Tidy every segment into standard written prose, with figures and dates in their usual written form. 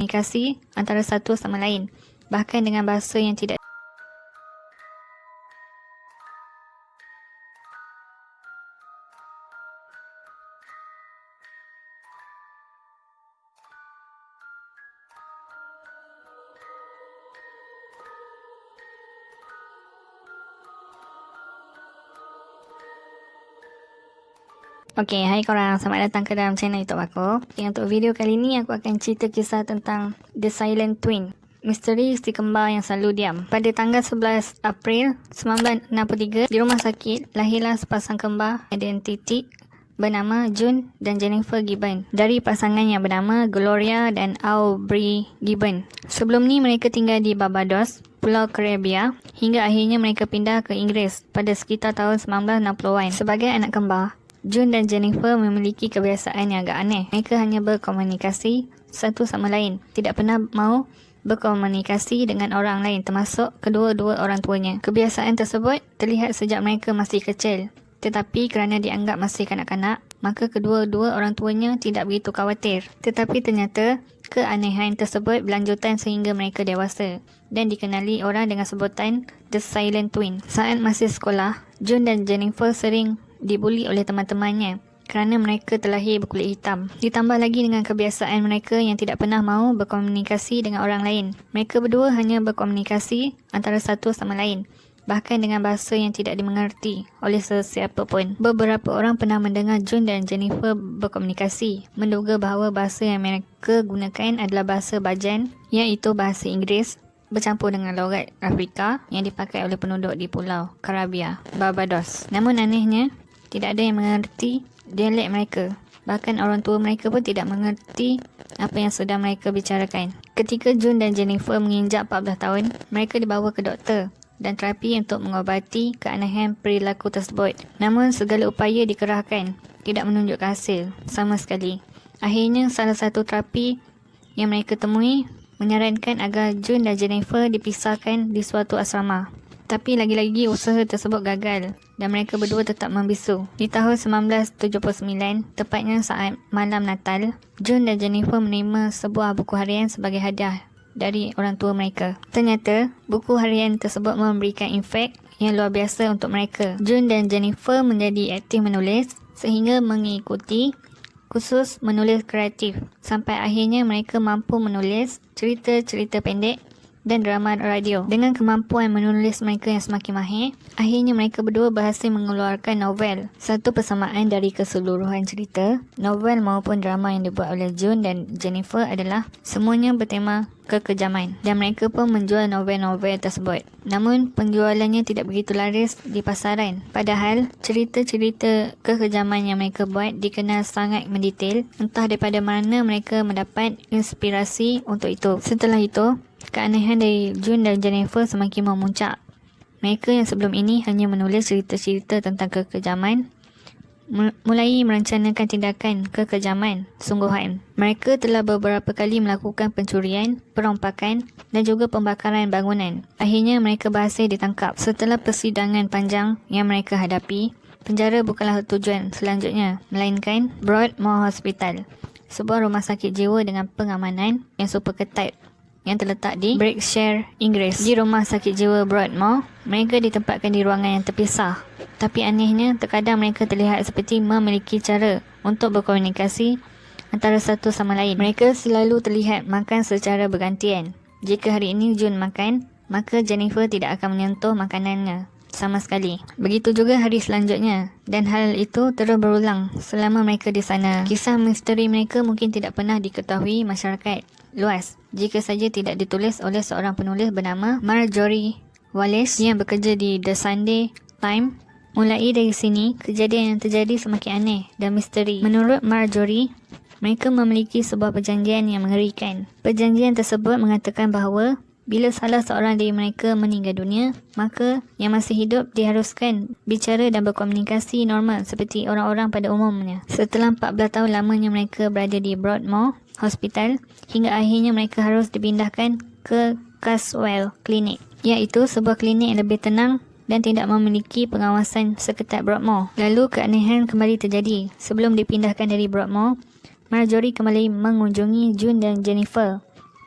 komunikasi antara satu sama lain, bahkan dengan bahasa yang tidak. Okey, hai korang, selamat datang ke dalam channel YouTube aku. Untuk video kali ni aku akan cerita kisah tentang The Silent Twin, misteri si kembar yang selalu diam. Pada tanggal 11 April 1963, di rumah sakit lahirlah sepasang kembar identik bernama June dan Jennifer Gibbon dari pasangan yang bernama Gloria dan Aubrey Gibbon. Sebelum ni mereka tinggal di Barbados, Pulau Karibia, hingga akhirnya mereka pindah ke Inggeris pada sekitar tahun 1960-an. Sebagai anak kembar, June dan Jennifer memiliki kebiasaan yang agak aneh. Mereka hanya berkomunikasi satu sama lain, tidak pernah mahu berkomunikasi dengan orang lain, termasuk kedua-dua orang tuanya. Kebiasaan tersebut terlihat sejak mereka masih kecil, tetapi kerana dianggap masih kanak-kanak, maka kedua-dua orang tuanya tidak begitu khawatir. Tetapi ternyata keanehan tersebut berlanjutan sehingga mereka dewasa dan dikenali orang dengan sebutan The Silent Twin. Saat masih sekolah, June dan Jennifer sering dibuli oleh teman-temannya kerana mereka terlahir berkulit hitam. Ditambah lagi dengan kebiasaan mereka yang tidak pernah mahu berkomunikasi dengan orang lain. Mereka berdua hanya berkomunikasi antara satu sama lain, bahkan dengan bahasa yang tidak dimengerti oleh sesiapa pun. Beberapa orang pernah mendengar June dan Jennifer berkomunikasi, menduga bahawa bahasa yang mereka gunakan adalah bahasa Bajan, iaitu bahasa Inggeris bercampur dengan logat Afrika yang dipakai oleh penduduk di Pulau Karibia, Barbados. Namun anehnya, tidak ada yang mengerti dialek mereka. Bahkan orang tua mereka pun tidak mengerti apa yang sedang mereka bicarakan. Ketika June dan Jennifer menginjak 14 tahun, mereka dibawa ke doktor dan terapi untuk mengobati keanehan perilaku tersebut. Namun segala upaya dikerahkan, tidak menunjukkan hasil sama sekali. Akhirnya salah satu terapi yang mereka temui menyarankan agar June dan Jennifer dipisahkan di suatu asrama. Tapi lagi-lagi usaha tersebut gagal dan mereka berdua tetap membisu. Di tahun 1979, tepatnya saat malam Natal, June dan Jennifer menerima sebuah buku harian sebagai hadiah dari orang tua mereka. Ternyata, buku harian tersebut memberikan impak yang luar biasa untuk mereka. June dan Jennifer menjadi aktif menulis sehingga mengikuti kursus menulis kreatif. Sampai akhirnya mereka mampu menulis cerita-cerita pendek dan drama radio. Dengan kemampuan menulis mereka yang semakin mahir, akhirnya mereka berdua berhasil mengeluarkan novel. Satu persamaan dari keseluruhan cerita, novel maupun drama yang dibuat oleh June dan Jennifer adalah semuanya bertema kekejaman, dan mereka pun menjual novel-novel tersebut. Namun penjualannya tidak begitu laris di pasaran. Padahal cerita-cerita kekejaman yang mereka buat dikenal sangat mendetail, entah daripada mana mereka mendapat inspirasi untuk itu. Setelah itu, keanehan dari June dan Jennifer semakin memuncak. Mereka yang sebelum ini hanya menulis cerita-cerita tentang kekejaman, mulai merencanakan tindakan kekejaman sungguhan. Mereka telah beberapa kali melakukan pencurian, perompakan dan juga pembakaran bangunan. Akhirnya mereka berhasil ditangkap. Setelah persidangan panjang yang mereka hadapi, penjara bukanlah tujuan selanjutnya, melainkan Broadmoor Hospital, sebuah rumah sakit jiwa dengan pengamanan yang super ketat yang terletak di Berkshire, Inggeris. Di rumah sakit jiwa Broadmoor, mereka ditempatkan di ruangan yang terpisah. Tapi anehnya, terkadang mereka terlihat seperti memiliki cara untuk berkomunikasi antara satu sama lain. Mereka selalu terlihat makan secara bergantian. Jika hari ini June makan, maka Jennifer tidak akan menyentuh makanannya sama sekali. Begitu juga hari selanjutnya, dan hal itu terus berulang selama mereka di sana. Kisah misteri mereka mungkin tidak pernah diketahui masyarakat luas jika saja tidak ditulis oleh seorang penulis bernama Marjorie Wallace yang bekerja di The Sunday Times. Mulai dari sini, kejadian yang terjadi semakin aneh dan misteri. Menurut Marjorie, mereka memiliki sebuah perjanjian yang mengerikan. Perjanjian tersebut mengatakan bahawa bila salah seorang dari mereka meninggal dunia, maka yang masih hidup diharuskan bicara dan berkomunikasi normal seperti orang-orang pada umumnya. Setelah 14 tahun lamanya mereka berada di Broadmoor Hospital, hingga akhirnya mereka harus dipindahkan ke Caswell Clinic, iaitu sebuah klinik yang lebih tenang dan tidak memiliki pengawasan seketat Broadmoor. Lalu keanehan kembali terjadi. Sebelum dipindahkan dari Broadmoor, Marjorie kembali mengunjungi June dan Jennifer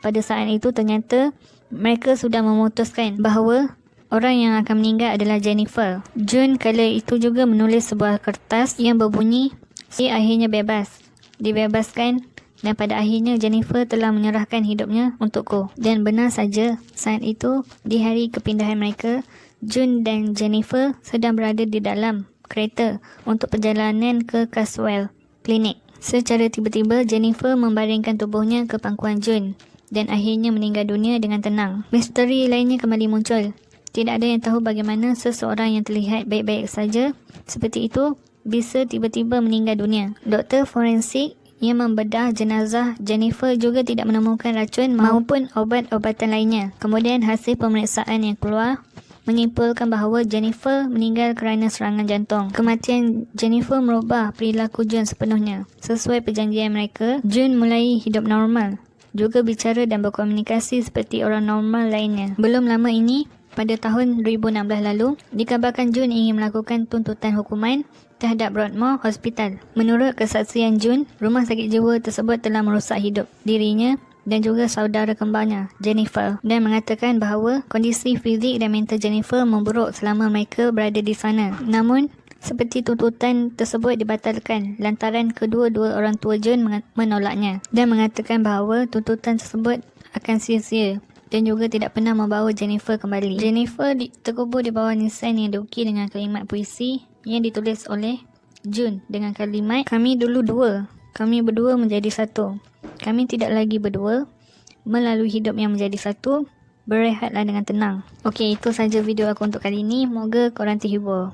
pada saat itu ternyata mereka sudah memutuskan bahawa orang yang akan meninggal adalah Jennifer. June kala itu juga menulis sebuah kertas yang berbunyi, "Dia akhirnya bebas. Dibebaskan dan pada akhirnya Jennifer telah menyerahkan hidupnya untukku." Dan benar saja, saat itu di hari kepindahan mereka, June dan Jennifer sedang berada di dalam kereta untuk perjalanan ke Caswell Clinic. Secara tiba-tiba, Jennifer membaringkan tubuhnya ke pangkuan June dan akhirnya meninggal dunia dengan tenang. Misteri lainnya kembali muncul. Tidak ada yang tahu bagaimana seseorang yang terlihat baik-baik saja seperti itu bisa tiba-tiba meninggal dunia. Doktor forensik yang membedah jenazah Jennifer juga tidak menemukan racun maupun obat-obatan lainnya. Kemudian hasil pemeriksaan yang keluar menyimpulkan bahawa Jennifer meninggal kerana serangan jantung. Kematian Jennifer merubah perilaku June sepenuhnya. Sesuai perjanjian mereka, June mulai hidup normal, juga bicara dan berkomunikasi seperti orang normal lainnya. Belum lama ini, pada tahun 2016 lalu, dikabarkan June ingin melakukan tuntutan hukuman terhadap Broadmoor Hospital. Menurut kesaksian June, rumah sakit jiwa tersebut telah merosak hidup dirinya dan juga saudara kembarnya, Jennifer, dan mengatakan bahawa kondisi fizik dan mental Jennifer memburuk selama mereka berada di sana. Namun, seperti tuntutan tersebut dibatalkan lantaran kedua-dua orang tua June menolaknya dan mengatakan bahawa tuntutan tersebut akan sia-sia dan juga tidak pernah membawa Jennifer kembali. Jennifer terkubur di bawah nisan yang diukir dengan kalimat puisi yang ditulis oleh June dengan kalimat, "Kami dulu dua, kami berdua menjadi satu. Kami tidak lagi berdua. Melalui hidup yang menjadi satu, berehatlah dengan tenang." Okey, itu saja video aku untuk kali ini. Moga korang terhibur.